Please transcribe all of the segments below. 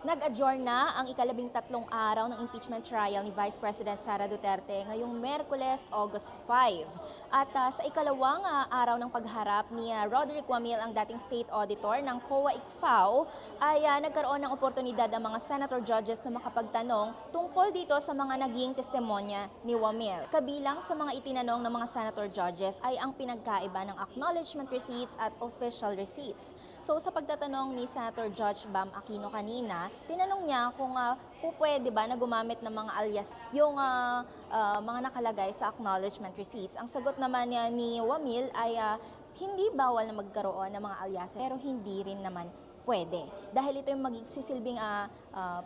Nag-adjourn na ang ika-13 araw ng impeachment trial ni Vice President Sara Duterte ngayong Miyerkules, August 5. At sa ikalawang araw ng pagharap ni Roderick Wamil, ang dating State Auditor ng COA-ICFAO, ay nagkaroon ng oportunidad ang mga senator judges na makapagtanong tungkol dito sa mga naging testimonya ni Wamil. Kabilang sa mga itinanong ng mga senator judges ay ang pinagkaiba ng acknowledgement receipts at official receipts. So sa pagtatanong ni Senator Judge Bam Aquino kanina, tinanong niya kung pwede ba na gumamit ng mga alias yung mga nakalagay sa acknowledgement receipts. Ang sagot naman niya ni Wamil ay hindi bawal na magkaroon ng mga alias pero hindi rin naman pwede. Dahil ito yung magsisilbing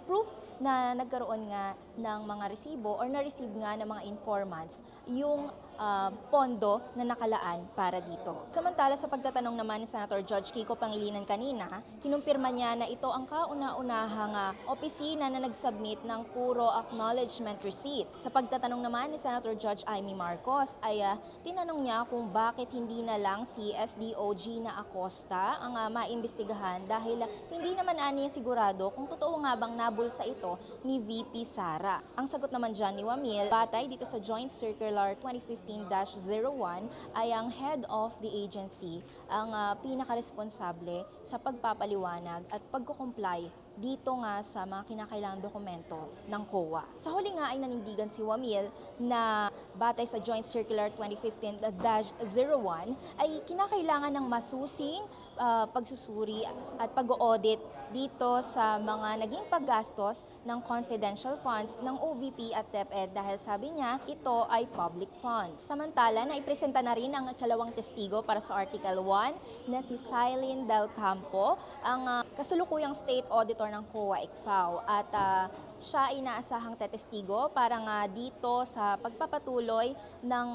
proof na nagkaroon nga ng mga resibo or na-receive nga ng mga informants yung pondo na nakalaan para dito. Samantala sa pagtatanong naman ni Senator Judge Kiko Pangilinan kanina, kinumpirma niya na ito ang kauna-unahang opisina na nag-submit ng puro acknowledgement receipt. Sa pagtatanong naman ni Senator Judge Amy Marcos ay tinanong niya kung bakit hindi na lang si SDOG na Acosta ang maimbestigahan dahil hindi naman niya sigurado kung totoo nga bang nabulsa ito ni VP Sara. Ang sagot naman dyan ni Wamil, batay dito sa Joint Circular 2015-01 ay ang head of the agency ang pinaka-responsable sa pagpapaliwanag at pagkukomply dito nga sa mga kinakailangang dokumento ng COA. Sa huli nga ay nanindigan si Wamil na batay sa Joint Circular 2015-01 ay kinakailangan ng masusing pagsusuri at pag-audit dito sa mga naging paggastos ng confidential funds ng OVP at DepEd dahil sabi niya ito ay public funds. Samantala, naipresenta na rin ang ikalawang testigo para sa Article 1 na si Silene Del Campo, ang kasulukuyang State Auditor ng COA-ICFAO at siya ay inaasahang tetestigo para nga dito sa pagpapatuloy ng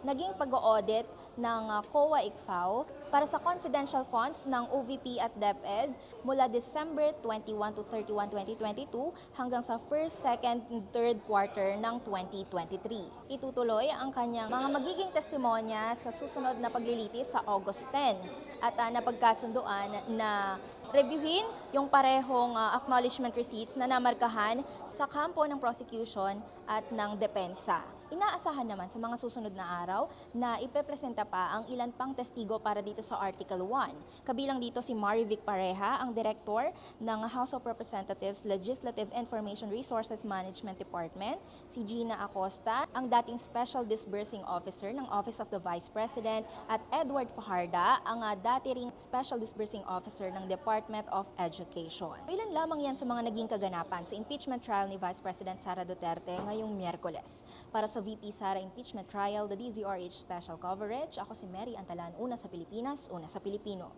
naging pag-audit ng COA-ICFAO para sa confidential funds ng OVP at DepEd mula December 21 to 31, 2022 hanggang sa 1st, 2nd, and 3rd quarter ng 2023. Itutuloy ang kanyang mga magiging testimonya sa susunod na paglilitis sa August 10 at napagkasunduan na reviewin yung parehong acknowledgement receipts na namarkahan sa kampo ng prosecution at ng depensa. Inaasahan naman sa mga susunod na araw na ipepresenta pa ang ilan pang testigo para dito sa Article 1. Kabilang dito si Marivic Pareja, ang Director ng House of Representatives Legislative Information Resources Management Department, si Gina Acosta, ang dating Special Disbursing Officer ng Office of the Vice President, at Edward Fajarda, ang dati ring Special Disbursing Officer ng Department of Education. Ilan lamang yan sa mga naging kaganapan sa impeachment trial ni Vice President Sara Duterte ngayong Miyerkules. Para sa VP Sara Impeachment Trial, the DZRH Special Coverage, ako si Mary Antalan, una sa Pilipinas, una sa Pilipino.